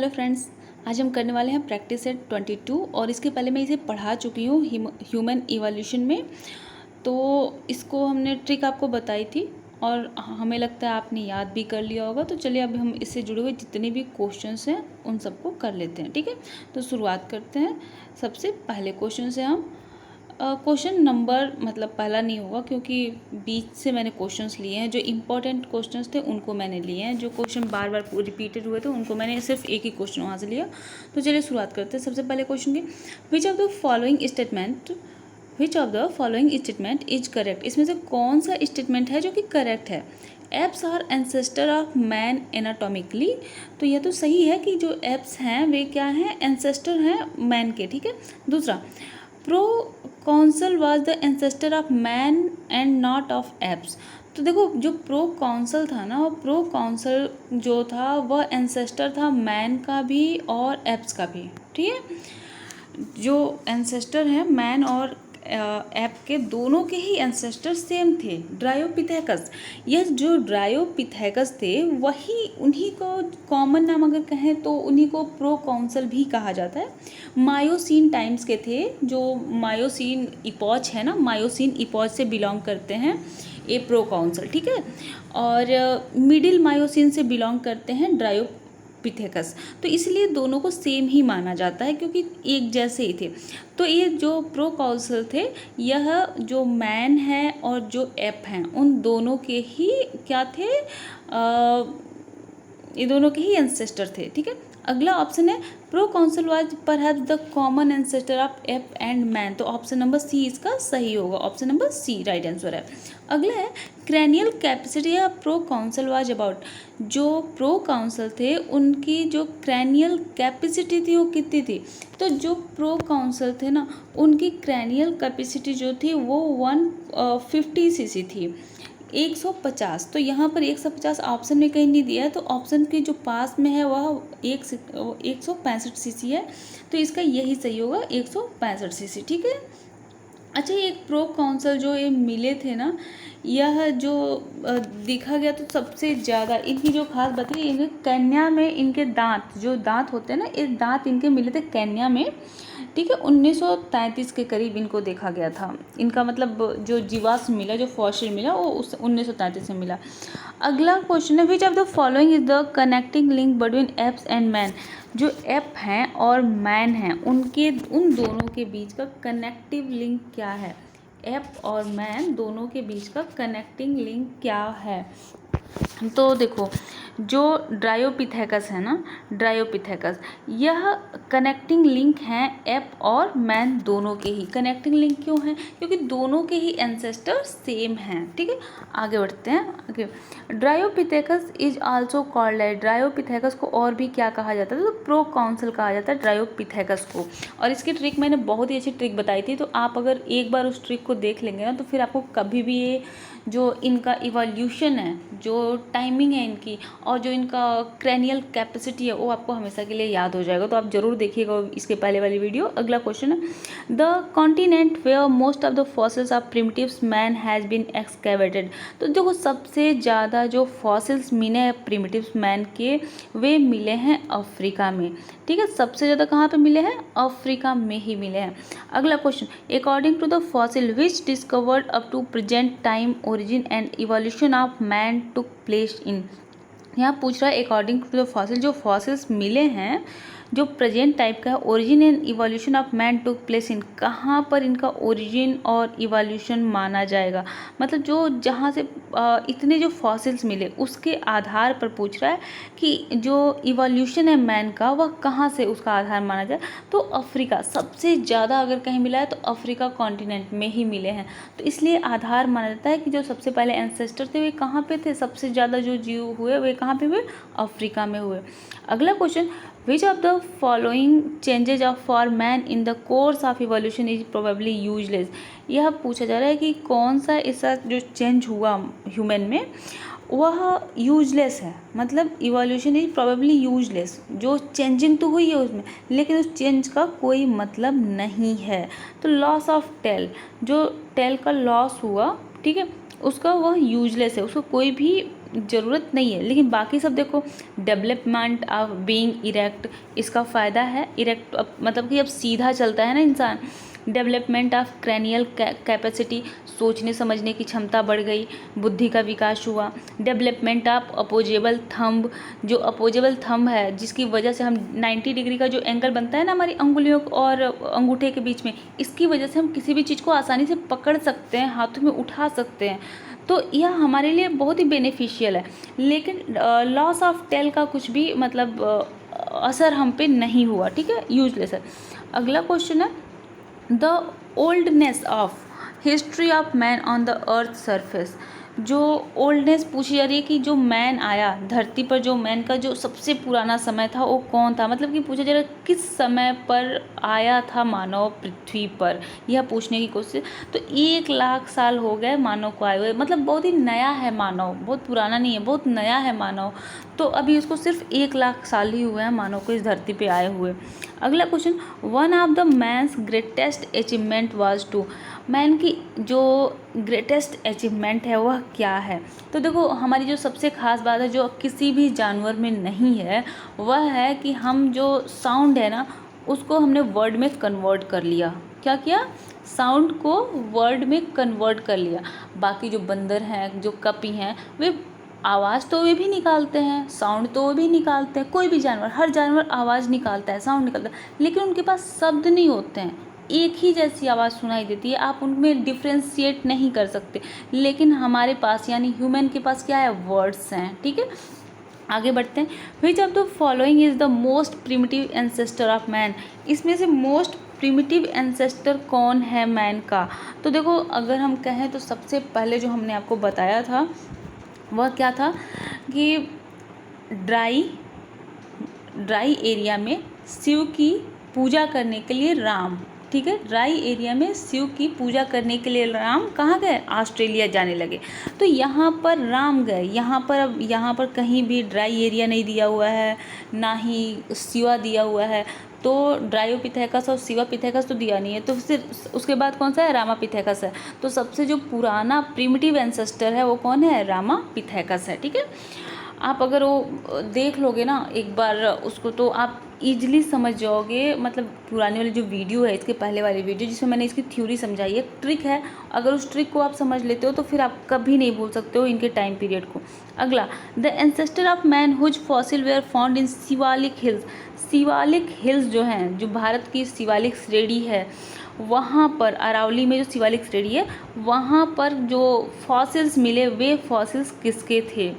Hello friends, आज हम करने वाले हैं प्रैक्टिस सेट 22 और इसके पहले मैं इसे पढ़ा चुकी हूँ ह्यूमन इवोल्यूशन में। तो इसको हमने ट्रिक आपको बताई थी और हमें लगता है आपने याद भी कर लिया होगा। तो चलिए अब हम इससे जुड़े हुए जितने भी क्वेश्चंस हैं उन सबको कर लेते हैं, ठीक है। तो शुरुआत करते हैं। सबसे पहले क्वेश्चन से हम क्वेश्चन नंबर मतलब पहला नहीं होगा क्योंकि बीच से मैंने क्वेश्चंस लिए हैं। जो इम्पोर्टेंट क्वेश्चंस थे उनको मैंने लिए हैं, जो क्वेश्चन बार बार रिपीटेड हुए थे उनको मैंने सिर्फ एक ही क्वेश्चन वहाँ से लिया। तो चलिए शुरुआत करते हैं सबसे पहले क्वेश्चन की। Which of the following statement is correct. इसमें से कौन सा स्टेटमेंट है जो कि करेक्ट है। Apes are ancestor of man anatomically. तो यह तो सही है कि जो एप्स हैं वे क्या हैं, एंसेस्टर हैं मैन के, ठीक है। दूसरा, pro consul was the ancestor of man and not of apps. तो देखो जो प्रो कॉन्सल था ना, वो प्रो कॉन्सल जो था वह एंसेस्टर था मैन का भी और एप्स का भी, ठीक है। जो एंसेस्टर हैं मैन और ऐप के, दोनों के ही एंसेस्टर सेम थे, ड्रायोपिथेकस। यह जो ड्रायोपिथेकस थे वही, उन्हीं को कॉमन नाम अगर कहें तो उन्हीं को प्रो कॉन्सल भी कहा जाता है। मायोसीन टाइम्स के थे, जो मायोसीन इपॉच है ना, मायोसीन इपॉच से बिलोंग करते हैं ये प्रो कॉन्सल, ठीक है। और मिडिल मायोसीन से बिलोंग करते हैं ड्रायोपिथेकस। तो इसलिए दोनों को सेम ही माना जाता है क्योंकि एक जैसे ही थे। तो ये जो प्रो कॉन्सल थे, यह जो मैन है और जो एप हैं उन दोनों के ही क्या थे, ये दोनों के ही एंसेस्टर थे, ठीक है। अगला ऑप्शन है Proconsul was perhaps the common ancestor of ape and man. तो ऑप्शन नंबर सी इसका सही होगा, option number C right answer है। अगला है क्रैनियल कैपेसिटी या प्रो कॉन्सल वाज अबाउट। जो प्रो कॉन्सल थे उनकी जो क्रैनियल कैपेसिटी थी वो कितनी थी। तो जो प्रो कॉन्सल थे ना, उनकी क्रैनियल कैपेसिटी जो थी वो 150 सीसी थी, 150। तो यहाँ पर 150 ऑप्शन में कहीं नहीं दिया है, तो ऑप्शन के जो पास में है वह 165 सीसी है। तो इसका यही सही होगा, 165 सीसी, ठीक है। अच्छा, ये एक प्रो कॉन्सल जो ये मिले थे ना, यह जो देखा गया तो सबसे ज़्यादा इनकी जो खास बात है, इनके केन्या में इनके दांत, जो दांत होते हैं ना, ये दांत इनके मिले थे केन्या में, ठीक है। 1933 के करीब इनको देखा गया था। इनका मतलब जो जीवाश्म मिला, जो फॉसिल मिला, वो उस 1933 में मिला। अगला क्वेश्चन है which of the following is the connecting link between apps and man. जो एप हैं और मैन हैं उन दोनों के बीच का कनेक्टिव लिंक क्या है। एप और मैन दोनों के बीच का कनेक्टिंग लिंक क्या है। तो देखो जो ड्रायोपिथेकस है ना, ड्रायोपिथेकस, यह कनेक्टिंग लिंक है एप और मैन दोनों के ही। कनेक्टिंग लिंक क्यों है, क्योंकि दोनों के ही एंसेस्टर सेम हैं, ठीक है। आगे बढ़ते हैं आगे। ड्रायोपिथेकस इज आल्सो कॉल्ड है। ड्रायोपिथेकस को और भी क्या कहा जाता है, तो प्रो कॉन्सल कहा जाता है ड्रायोपिथेकस को। और इसकी ट्रिक मैंने बहुत ही अच्छी ट्रिक बताई थी, तो आप अगर एक बार उस ट्रिक को देख लेंगे ना, तो फिर आपको कभी भी ये जो इनका इवोल्यूशन है, जो टाइमिंग है इनकी, और जो इनका क्रैनियल कैपेसिटी है, वो आपको हमेशा के लिए याद हो जाएगा। तो आप ज़रूर देखिएगा इसके पहले वाली वीडियो। अगला क्वेश्चन है the continent where most of the fossils of primitives man has been excavated. तो देखो सबसे ज़्यादा जो फॉसिल्स मिले हैं प्रिमिटिव्स मैन के, वे मिले हैं अफ्रीका में, ठीक है। सबसे ज़्यादा कहाँ पे मिले हैं, अफ्रीका में ही मिले हैं। अगला question, according to the fossil which discovered up to present time origin and evolution of man took place in. यहाँ पूछ रहा है अकॉर्डिंग टू द फॉसिल, जो फॉसिल्स मिले हैं जो प्रेजेंट टाइप का है, origin and evolution of man took place in, कहाँ पर इनका ओरिजिन और इवोल्यूशन माना जाएगा। मतलब जो जहाँ से इतने जो फॉसिल्स मिले उसके आधार पर पूछ रहा है कि जो इवोल्यूशन है मैन का वह कहाँ से उसका आधार माना जाए। तो अफ्रीका सबसे ज़्यादा अगर कहीं मिला है तो अफ्रीका कॉन्टिनेंट में ही मिले हैं, तो इसलिए आधार माना जाता है कि जो सबसे पहले एंसेस्टर थे वे कहाँ पे थे, सबसे ज़्यादा जो जीव हुए वे कहाँ पे हुए, अफ्रीका में हुए। अगला question, which of the following changes of for man in the course of evolution is probably useless. यह पूछा जा रहा है कि कौन सा ऐसा जो चेंज हुआ ह्यूमन में वह यूजलेस है। मतलब इवोल्यूशन इज प्रोबेबली यूजलेस, जो चेंजिंग तो हुई है उसमें लेकिन उस चेंज का कोई मतलब नहीं है। तो लॉस ऑफ टेल, जो टेल का लॉस हुआ, ठीक है, उसका वह यूजलेस है, उसका कोई भी ज़रूरत नहीं है, लेकिन बाकी सब देखो, डेवलपमेंट ऑफ बीइंग इरेक्ट, इसका फ़ायदा है। इरेक्ट मतलब कि अब सीधा चलता है ना इंसान। डेवलपमेंट ऑफ क्रैनियल कैपेसिटी, सोचने समझने की क्षमता बढ़ गई, बुद्धि का विकास हुआ। डेवलपमेंट ऑफ अपोजेबल थंब, जो अपोजेबल थंब है जिसकी वजह से हम 90 डिग्री का जो एंगल बनता है ना हमारी अंगुलियों और अंगूठे के बीच में, इसकी वजह से हम किसी भी चीज़ को आसानी से पकड़ सकते हैं, हाथों में उठा सकते हैं, तो यह हमारे लिए बहुत ही बेनिफिशियल है। लेकिन लॉस ऑफ टेल का कुछ भी मतलब असर हम पे नहीं हुआ, ठीक है, यूजलेस है। अगला क्वेश्चन है the oldness of history of man on the earth surface. जो ओल्डनेस पूछी जा रही है कि जो मैन आया धरती पर, जो मैन का जो सबसे पुराना समय था वो कौन था, मतलब कि पूछा जा रहा है किस समय पर आया था मानव पृथ्वी पर, यह पूछने की कोशिश। तो 1 लाख साल हो गए मानव को आए हुए, मतलब बहुत ही नया है मानव, बहुत पुराना नहीं है, बहुत नया है मानव। तो अभी उसको सिर्फ 1 लाख साल ही हुए हैं मानव को इस धरती पे आए हुए। अगला question, one of the man's greatest achievement was to, man की जो ग्रेटेस्ट अचीवमेंट है वह क्या है। तो देखो हमारी जो सबसे ख़ास बात है जो किसी भी जानवर में नहीं है, वह है कि हम जो साउंड है ना उसको हमने वर्ड में कन्वर्ट कर लिया। क्या किया, साउंड को वर्ड में कन्वर्ट कर लिया। बाकी जो बंदर हैं, जो कपी हैं, वे आवाज़ तो वे भी निकालते हैं, साउंड तो वे भी निकालते हैं, कोई भी जानवर, हर जानवर आवाज़ निकालता है, साउंड निकालता है, लेकिन उनके पास शब्द नहीं होते हैं, एक ही जैसी आवाज़ सुनाई देती है, आप उनमें डिफ्रेंशिएट नहीं कर सकते। लेकिन हमारे पास यानी ह्यूमन के पास क्या है, वर्ड्स हैं, ठीक है। आगे बढ़ते हैं, which of the following is the most primitive ancestor of man, इसमें से मोस्ट प्रिमिटिव एंसेस्टर कौन है मैन का। तो देखो अगर हम कहें तो सबसे पहले जो हमने आपको बताया था वह क्या था कि ड्राई एरिया में शिव की पूजा करने के लिए राम, ठीक है, ड्राई एरिया में शिव की पूजा करने के लिए राम कहाँ गए, ऑस्ट्रेलिया जाने लगे। तो यहाँ पर राम गए, यहाँ पर अब यहाँ पर कहीं भी ड्राई एरिया नहीं दिया हुआ है, ना ही शिवा दिया हुआ है, तो ड्रायोपिथेकस और शिवापिथेकस तो दिया नहीं है, तो फिर उसके बाद कौन सा है, रामापिथेकस है। तो सबसे जो पुराना प्रिमिटिव एंसेस्टर है वो कौन है, रामापिथेकस है, ठीक है। आप अगर वो देख लोगे ना एक बार उसको तो आप ईजिली समझ जाओगे, मतलब पुरानी वाली जो वीडियो है, इसके पहले वाली वीडियो जिसमें मैंने इसकी थ्योरी समझाई है, ट्रिक है, अगर उस ट्रिक को आप समझ लेते हो तो फिर आप कभी नहीं भूल सकते हो इनके टाइम पीरियड को। अगला, the ancestor of man whose fossil were found in Shivalik hills, Shivalik hills जो हैं, जो भारत की शिवालिक श्रेणी है, वहाँ पर अरावली में जो शिवालिक श्रेणी है वहाँ पर जो फॉसिल्स मिले वे फॉसिल्स किसके थे।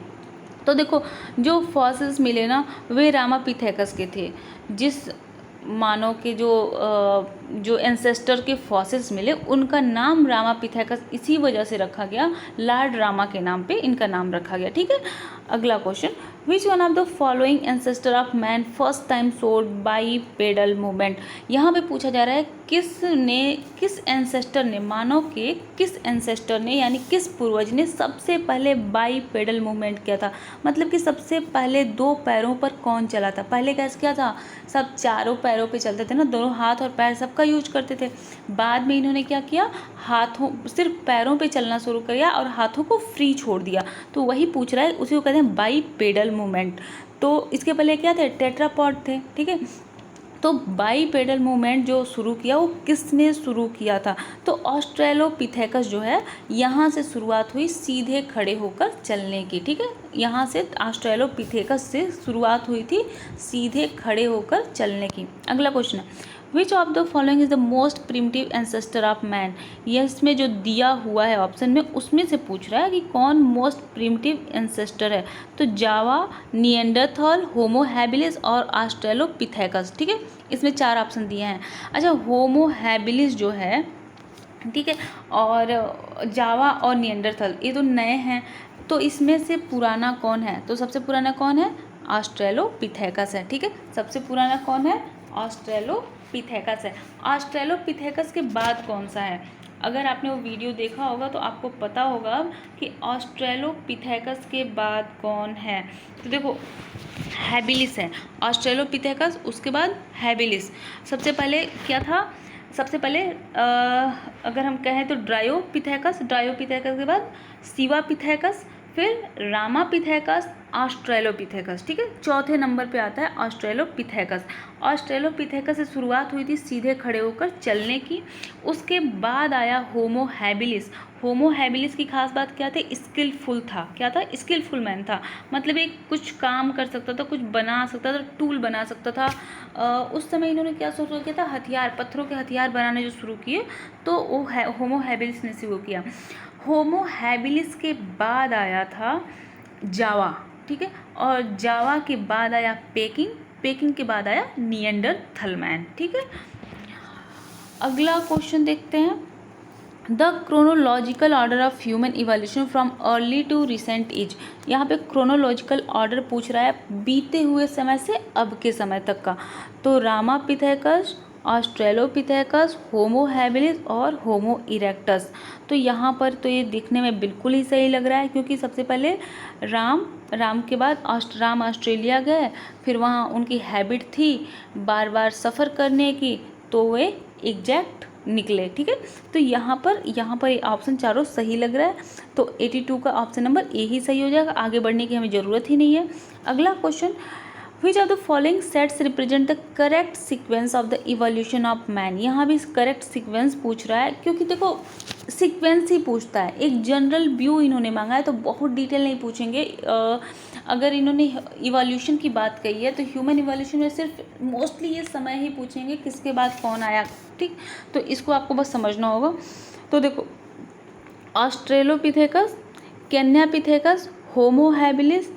तो देखो जो फॉसिल्स मिले ना वे रामापिथेकस के थे। जिस मानव के जो एंसेस्टर के फॉसिल्स मिले उनका नाम रामापिथेकस इसी वजह से रखा गया, लॉर्ड रामा के नाम पे इनका नाम रखा गया, ठीक है। अगला question, which one of the following ancestor of man first time showed by pedal movement, यहाँ पे पूछा जा रहा है किस एंसेस्टर ने, मानव के किस एंसेस्टर ने यानी किस पूर्वज ने सबसे पहले बाई पेडल मूवमेंट किया था, मतलब कि सबसे पहले 2 पैरों पर कौन चला था। पहले कैसे क्या था, सब चारों पैरों पे चलते थे ना, दोनों हाथ और पैर सबका यूज करते थे। बाद में इन्होंने क्या किया, हाथों सिर्फ पैरों पे चलना शुरू किया और हाथों को फ्री छोड़ दिया। तो वही पूछ रहा है, उसी को कहते हैं बाई पेडल मूवमेंट। तो इसके पहले क्या थे, टेट्रापॉड थे, ठीक है। तो बाई पेडल मूवमेंट जो शुरू किया वो किसने शुरू किया था, तो ऑस्ट्रेलोपिथेकस जो है यहाँ से शुरुआत हुई सीधे खड़े होकर चलने की, ठीक है। यहाँ से ऑस्ट्रेलोपिथेकस से शुरुआत हुई थी सीधे खड़े होकर चलने की। अगला क्वेश्चन है, which of the following is the most primitive ancestor of man, यह इसमें जो दिया हुआ है ऑप्शन में उसमें से पूछ रहा है कि कौन मोस्ट प्रिमिटिव एंसेस्टर है। तो जावा, निएंडरथल, होमो हैबिलिस और ऑस्ट्रेलोपिथेकस, ठीक है। इसमें 4 ऑप्शन दिए हैं। अच्छा, होमो हैबिलिस जो है, ठीक है, और जावा और निएंडरथल ये तो नए हैं, तो इसमें से पुराना कौन है, तो सबसे पुराना कौन है, ऑस्ट्रेलोपिथेकस है, ठीक है। सबसे पुराना कौन है, ऑस्ट्रेलोपिथेकस है। ऑस्ट्रेलोपिथेकस के बाद कौन सा है, अगर आपने वो वीडियो देखा होगा तो आपको पता होगा कि ऑस्ट्रेलोपिथेकस के बाद कौन है। तो देखो हैबिलिस है, ऑस्ट्रेलोपिथेकस उसके बाद हैबिलिस। सबसे पहले क्या था, सबसे पहले अगर हम कहें तो ड्रायोपिथेकस के बाद शिवापिथेकस, फिर रामापिथेकस, ऑस्ट्रेलोपिथेकस, ठीक है। चौथे नंबर पे आता है ऑस्ट्रेलोपिथेकस। ऑस्ट्रेलोपिथेकस से शुरुआत हुई थी सीधे खड़े होकर चलने की। उसके बाद आया होमो हैबिलिस। होमो हैबिलिस की खास बात क्या थी? स्किलफुल था। क्या था? स्किलफुल मैन था, मतलब एक कुछ काम कर सकता था, कुछ बना सकता था, टूल बना सकता था। उस समय इन्होंने क्या शुरू किया था? हथियार, पत्थरों के हथियार बनाने जो शुरू किए, तो वो होमो हैबिलिस ने शुरू किया। होमो हैबिलिस के बाद आया था जावा, ठीक है, और जावा के बाद आया पेकिंग, पेकिंग के बाद आया निएंडरथल मैन, ठीक है। अगला क्वेश्चन देखते हैं, the chronological order of human evolution from early to recent age. यहाँ पे क्रोनोलॉजिकल ऑर्डर पूछ रहा है बीते हुए समय से अब के समय तक का। तो रामापिथेकस, ऑस्ट्रेलोपिथेकस, होमो हैबिलिस और होमो इरेक्टस। तो यहाँ पर तो ये दिखने में बिल्कुल ही सही लग रहा है, क्योंकि सबसे पहले राम के बाद राम ऑस्ट्रेलिया गए, फिर वहाँ उनकी हैबिट थी बार बार सफ़र करने की, तो वे एग्जैक्ट निकले, ठीक है। तो यहाँ पर ऑप्शन चारों सही लग रहा है, तो 82 का ऑप्शन नंबर ए ही सही हो जाएगा। आगे बढ़ने की हमें ज़रूरत ही नहीं है। अगला question, which of the following sets represent the correct sequence of the evolution of man. यहाँ भी करेक्ट सीक्वेंस पूछ रहा है, क्योंकि देखो सीक्वेंस ही पूछता है, एक जनरल व्यू इन्होंने मांगा है, तो बहुत डिटेल नहीं पूछेंगे। अगर इन्होंने इवोल्यूशन की बात कही है, तो ह्यूमन इवोल्यूशन में सिर्फ मोस्टली ये समय ही पूछेंगे किसके बाद कौन आया, ठीक। तो इसको आपको बस समझना होगा। तो देखो, ऑस्ट्रेलोपिथेकस, केन्यापिथेकस, होमो हैबिलिस,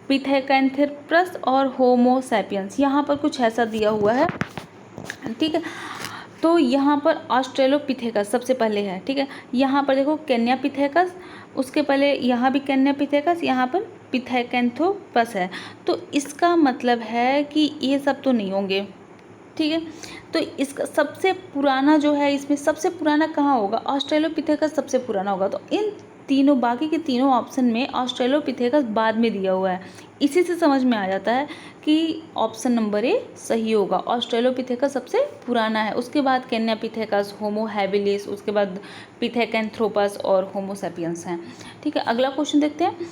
पिथेकैंथेरोपस और होमो सैपियंस। यहाँ पर कुछ ऐसा दिया हुआ है, ठीक है। तो यहाँ पर ऑस्ट्रेलोपिथेकस सबसे पहले है, ठीक है। यहाँ पर देखो केन्यापिथेकस, उसके पहले यहाँ भी केन्यापिथेकस, यहाँ पर पिथेकैंथोपस है। तो इसका मतलब है कि ये सब तो नहीं होंगे, ठीक है। तो इसका सबसे पुराना जो है, इसमें सबसे पुराना कहाँ होगा? ऑस्ट्रेलोपिथेकस सबसे पुराना होगा। तो इन तीनों, बाकी के तीनों ऑप्शन में ऑस्ट्रेलोपिथेकस बाद में दिया हुआ है। इसी से समझ में आ जाता है कि ऑप्शन नंबर ए सही होगा। ऑस्ट्रेलोपिथेकस सबसे पुराना है, उसके बाद केन्यापिथेकस, होमो हैबिलिस, उसके बाद पिथेकैंथ्रोपस और होमो सैपियंस हैं, ठीक है। अगला क्वेश्चन देखते हैं,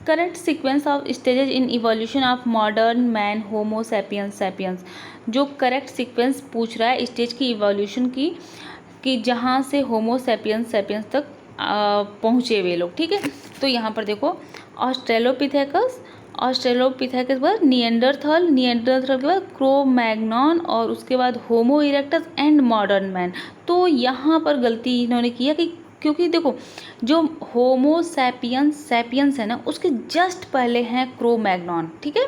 correct sequence of stages in evolution of modern man, Homo sapiens, sapiens. जो करेक्ट सीक्वेंस पूछ रहा है स्टेज की इवोल्यूशन की, कि जहाँ से होमो सैपियंस, सैपियंस तक पहुँचे वे लोग, ठीक है। तो यहाँ पर देखो, ऑस्ट्रेलोपिथेकस, ऑस्ट्रेलोपिथेकस के बाद निएंडरथल, निएंडरथल के बाद क्रो-मैग्नॉन और उसके बाद होमो इरेक्टस एंड मॉडर्न मैन। तो यहाँ पर गलती इन्होंने किया कि, क्योंकि देखो जो होमो सैपियंस, सैपियंस है ना, उसके जस्ट पहले हैं क्रो-मैग्नॉन, ठीक है।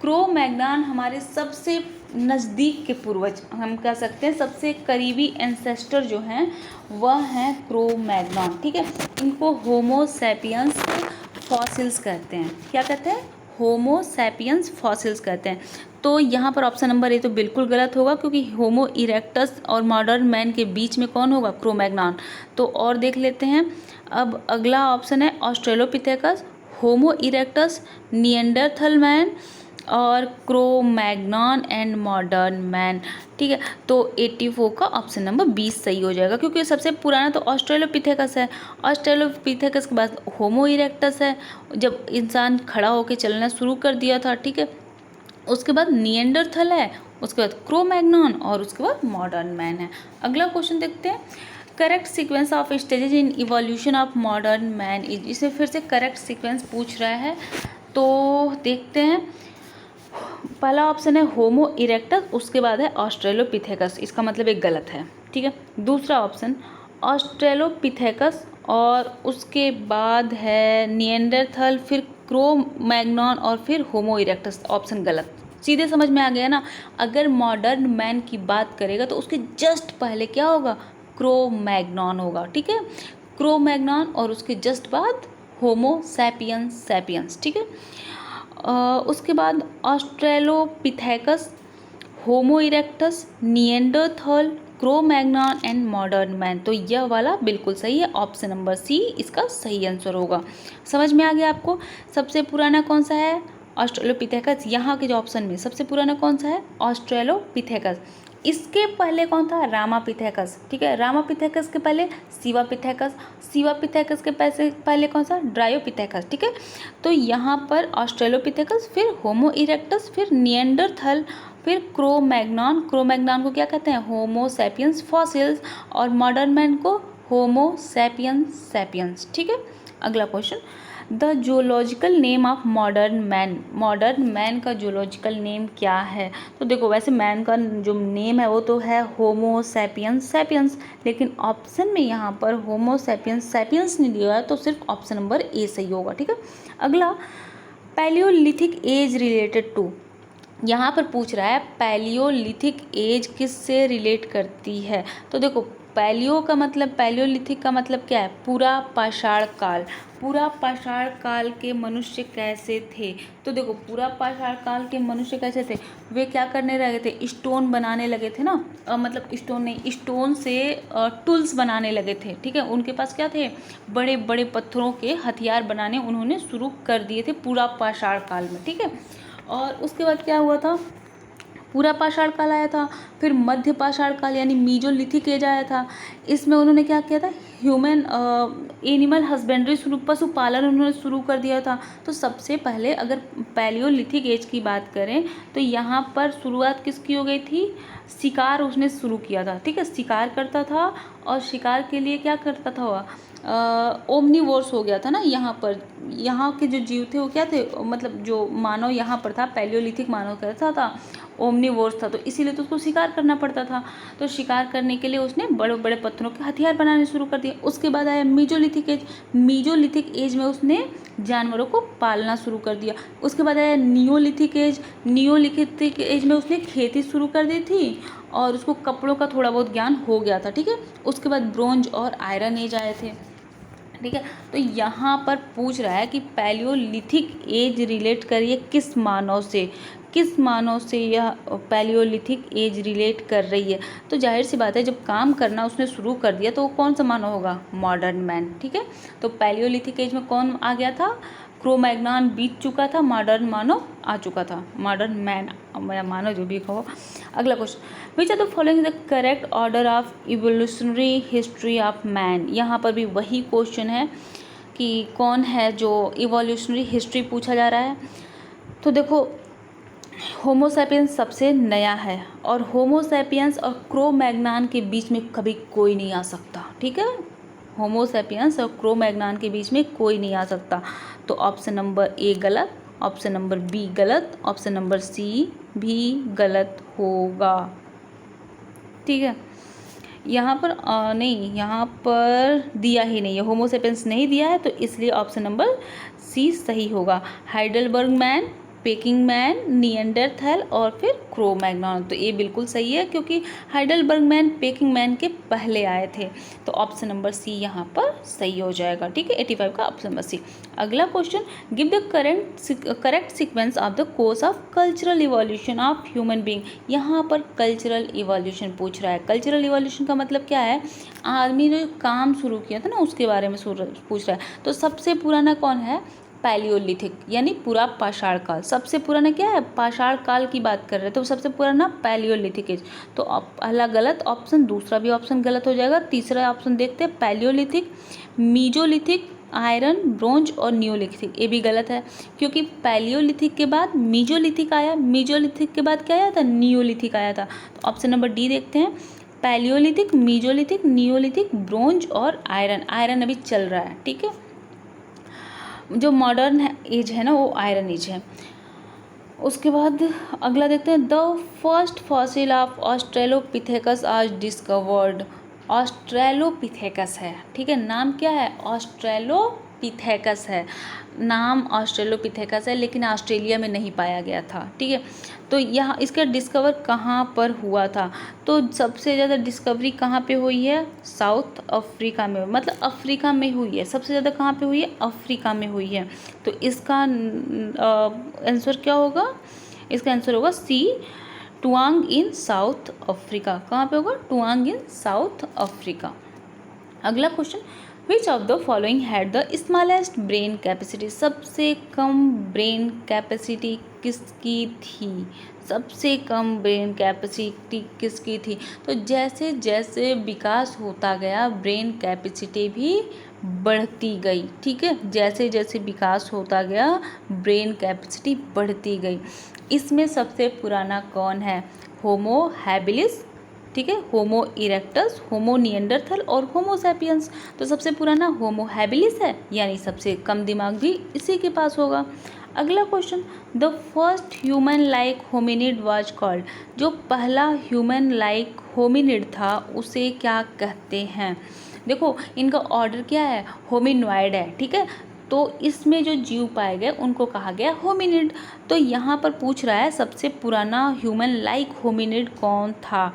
क्रो-मैग्नॉन हमारे सबसे नज़दीक के पूर्वज, हम कह सकते हैं सबसे करीबी एंसेस्टर जो हैं वह हैं क्रो-मैग्नॉन, ठीक है। इनको होमो सैपियंस फॉसिल्स कहते हैं। क्या कहते हैं? होमो सैपियंस फॉसिल्स कहते हैं। तो यहाँ पर ऑप्शन नंबर ए तो बिल्कुल गलत होगा, क्योंकि होमो इरेक्टस और मॉडर्न मैन के बीच में कौन होगा? क्रो-मैग्नॉन। तो और देख लेते हैं, अब अगला ऑप्शन है ऑस्ट्रेलोपिथेकस, होमो इरेक्टस, निएंडरथल मैन और क्रो-मैग्नॉन एंड मॉडर्न मैन, ठीक है। तो 84 का ऑप्शन नंबर 20 सही हो जाएगा, क्योंकि सबसे पुराना तो ऑस्ट्रेलोपिथेकस है। ऑस्ट्रेलोपिथेकस के बाद होमो इरेक्टस है, जब इंसान खड़ा होकर चलना शुरू कर दिया था, ठीक है। उसके बाद निएंडरथल है, उसके बाद क्रो-मैग्नॉन और उसके बाद मॉडर्न मैन है। अगला क्वेश्चन देखते हैं, correct sequence of stages in evolution of modern man. इसे फिर से करेक्ट सीक्वेंस पूछ रहा है, तो देखते हैं। पहला ऑप्शन है होमो इरेक्टस, उसके बाद है ऑस्ट्रेलोपिथेकस, इसका मतलब एक गलत है, ठीक है। दूसरा ऑप्शन ऑस्ट्रेलोपिथेकस और उसके बाद है निएंडरथल, फिर क्रो-मैग्नॉन और फिर होमो इरेक्टस, ऑप्शन गलत। सीधे समझ में आ गया ना, अगर मॉडर्न मैन की बात करेगा तो उसके जस्ट पहले क्या होगा? क्रो-मैग्नॉन होगा, ठीक है। क्रो-मैग्नॉन और उसके जस्ट बाद होमो सैपियंस, सैपियंस, ठीक है। उसके बाद Australopithecus, homo erectus, Neanderthal, crow-Magnon and modern man. तो यह वाला बिल्कुल सही है, ऑप्शन नंबर सी इसका सही आंसर होगा। समझ में आ गया आपको? सबसे पुराना कौन सा है? ऑस्ट्रेलोपिथेकस। यहाँ के जो ऑप्शन में सबसे पुराना कौन सा है? ऑस्ट्रेलोपिथेकस। इसके पहले कौन था? रामापिथेकस, ठीक है। रामापिथेकस के पहले शिवापिथेकस, शिवापिथेकस के पहले कौन सा? ड्रायोपिथेकस, ठीक है। तो यहाँ पर ऑस्ट्रेलोपिथेकस, फिर होमो इरेक्टस, फिर निएंडरथल, फिर क्रोमैग्नॉन। क्रोमैग्नॉन को क्या कहते हैं? होमो सैपियंस फॉसिल्स, और मॉडर्न मैन को होमो सैपियंस सैपियंस, ठीक है। अगला question, the zoological name of modern man. Modern man का जूलॉजिकल नेम क्या है? तो देखो, वैसे मैन का जो नेम है वो तो है होमो सैपियंस सैपियंस, लेकिन ऑप्शन में यहाँ पर होमो सैपियंस सैपियंस नहीं दिया है, तो सिर्फ ऑप्शन नंबर ए सही होगा, ठीक है। अगला, पैलियोलिथिक एज रिलेटेड टू। यहाँ पर पूछ रहा है पैलियोलिथिक एज किससे रिलेट करती है? तो देखो, पैलियोलिथिक का मतलब क्या है? पूरा पाषाण काल। पूरा पाषाण काल के मनुष्य कैसे थे? तो देखो, पूरा पाषाण काल के मनुष्य कैसे थे? वे क्या करने लगे थे? स्टोन बनाने लगे थे ना, मतलब स्टोन नहीं, स्टोन से टूल्स बनाने लगे थे, ठीक है। उनके पास क्या थे? बड़े बड़े पत्थरों के हथियार बनाने उन्होंने शुरू कर दिए थे पूरा पाषाण काल में, ठीक है। और उसके बाद क्या हुआ था? पूरा पाषाण काल आया था, फिर मध्य पाषाण काल यानी मीजोलिथिक एज आया था। इसमें उन्होंने क्या किया था? ह्यूमन एनिमल हस्बेंड्री पशुपालन उन्होंने शुरू कर दिया था। तो सबसे पहले अगर पैलियोलिथिक एज की बात करें तो यहाँ पर शुरुआत किसकी हो गई थी? शिकार उसने शुरू किया था, ठीक है। शिकार करता था, और शिकार के लिए क्या करता था वह? ओमनीवोर्स हो गया था ना यहाँ पर। यहाँ के जो जीव थे वो क्या थे? मतलब जो मानव यहाँ पर था, पैलियोलिथिक मानव कैसा था? ओमनीवोर्स था, तो इसीलिए तो उसको शिकार करना पड़ता था। तो शिकार करने के लिए उसने बड़े बड़े पत्थरों के हथियार बनाने शुरू कर दिए। उसके बाद आया मीजोलिथिक एज। मीजोलिथिक एज में उसने जानवरों को पालना शुरू कर दिया। उसके बाद आया नियोलिथिक एज। नियोलिथिक एज में उसने खेती शुरू कर दी थी, और उसको कपड़ों का थोड़ा बहुत ज्ञान हो गया था, ठीक है। उसके बाद ब्रोंज और आयरन एज आए थे, ठीक है। तो यहाँ पर पूछ रहा है कि पैलियोलिथिक एज रिलेट करिए किस मानव से? किस मानव से यह पैलियोलिथिक एज रिलेट कर रही है? तो जाहिर सी बात है, जब काम करना उसने शुरू कर दिया तो वो कौन सा मानव होगा? मॉडर्न मैन, ठीक है। तो पैलियोलिथिक एज में कौन आ गया था? क्रोमैग्नॉन बीत चुका था, मॉडर्न मानव आ चुका था, मॉडर्न मैन मानव जो भी कहो। अगला question, which are the following the correct order of evolutionary history of man. यहाँ पर भी वही क्वेश्चन है कि कौन है जो इवोल्यूशनरी हिस्ट्री पूछा जा रहा है। तो देखो, होमो सैपियंस सबसे नया है, और होमो सैपियंस और क्रोमैग्नॉन के बीच में कभी कोई नहीं आ सकता, ठीक है। होमो सैपियंस और क्रोमैग्नॉन के बीच में कोई नहीं आ सकता। तो ऑप्शन नंबर ए गलत, ऑप्शन नंबर बी गलत, ऑप्शन नंबर सी भी गलत होगा, ठीक है। यहाँ पर नहीं, यहाँ पर दिया ही नहीं है, होमो सैपियंस नहीं दिया है, तो इसलिए ऑप्शन नंबर सी सही होगा। Heidelberg man, packing man, Neanderthal और फिर क्रोमैग्नॉन, तो ये बिल्कुल सही है, क्योंकि हाइडेलबर्ग मैन पेकिंग मैन के पहले आए थे। तो ऑप्शन नंबर सी यहाँ पर सही हो जाएगा, ठीक है। 85 का ऑप्शन नंबर सी। अगला question, give the correct sequence of the course of cultural evolution of human being. यहाँ पर कल्चरल इवोल्यूशन पूछ रहा है। कल्चरल इवोल्यूशन का मतलब क्या है? आदमी ने काम शुरू किया था ना, उसके बारे में पूछ रहा है। तो सबसे पुराना कौन है? पैलियोलिथिक, यानी पूरा पाषाण काल। सबसे पुराना क्या है? पाषाण काल की बात कर रहे हैं, तो सबसे पुराना पैलियोलिथिक एज। तो पहला गलत ऑप्शन, दूसरा भी ऑप्शन गलत हो जाएगा। तीसरा ऑप्शन देखते हैं, पैलियोलिथिक, मीजोलिथिक, आयरन, ब्रोंज और नियोलिथिक, ये भी गलत है, क्योंकि पैलियोलिथिक के बाद मीजोलिथिक आया, मीजोलिथिक के बाद क्या आया था? नियोलिथिक आया था। तो ऑप्शन नंबर डी देखते हैं, पैलियोलिथिक, मीजोलिथिक, नियोलिथिक, ब्रोंज और आयरन। आयरन अभी चल रहा है, ठीक है। जो मॉडर्न एज है ना, वो आयरन एज है। उसके बाद अगला देखते हैं, the first fossil of Australopithecus आज डिस्कवर्ड। ऑस्ट्रेलोपिथेकस है, ठीक है। नाम क्या है? ऑस्ट्रेलोपिथेकस है, नाम ऑस्ट्रेलोपिथेकस है, लेकिन ऑस्ट्रेलिया में नहीं पाया गया था, ठीक है। तो यहाँ इसका डिस्कवर कहाँ पर हुआ था? तो सबसे ज़्यादा डिस्कवरी कहाँ पे हुई है? साउथ अफ्रीका में, मतलब अफ्रीका में हुई है। सबसे ज़्यादा कहाँ पे हुई है? अफ्रीका में हुई है। तो इसका आंसर क्या होगा? इसका आंसर होगा सी, टुआंग इन साउथ अफ्रीका। कहाँ पे होगा? टुआंग इन साउथ अफ्रीका। अगला question, which of the following had the smallest brain capacity. सबसे कम ब्रेन कैपेसिटी किसकी थी? सबसे कम ब्रेन कैपेसिटी किसकी थी? तो जैसे जैसे विकास होता गया ब्रेन कैपेसिटी भी बढ़ती गई। ठीक है, जैसे जैसे विकास होता गया ब्रेन कैपेसिटी बढ़ती गई। इसमें सबसे पुराना कौन है? होमो हैबिलिस, ठीक है, होमो इरेक्टस, होमो निएंडरथल और होमो सैपियंस। तो सबसे पुराना होमो हैबिलिस है, यानी सबसे कम दिमाग भी इसी के पास होगा। अगला question, the first human like hominid was called. जो पहला ह्यूमन लाइक होमिनिड था उसे क्या कहते हैं? देखो इनका ऑर्डर क्या है? होमिनॉइड है। ठीक है, तो इसमें जो जीव पाए गए उनको कहा गया होमिनिड। तो यहाँ पर पूछ रहा है सबसे पुराना ह्यूमन लाइक होमिनिड कौन था?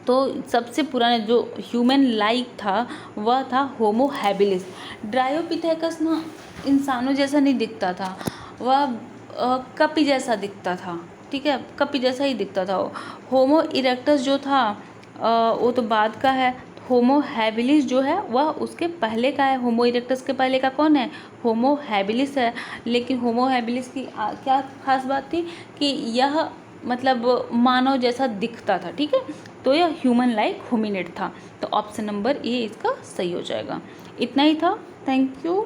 तो सबसे पुराना जो ह्यूमन लाइक था वह था होमो हैबिलिस। ड्रायोपिथेकस ना इंसानों जैसा नहीं दिखता था, वह कपी जैसा दिखता था। ठीक है, कपी जैसा ही दिखता था वो। होमो इरेक्टस जो था वो तो बाद का है। होमो हैबिलिस जो है वह उसके पहले का है। होमो इरेक्टस के पहले का कौन है? होमो हैबिलिस है। लेकिन होमो हैबिलिस की क्या खास बात थी कि यह मतलब मानव जैसा दिखता था। ठीक है, तो यह ह्यूमन लाइक होमिनिड था। तो ऑप्शन नंबर ए इसका सही हो जाएगा। इतना ही था। Thank you.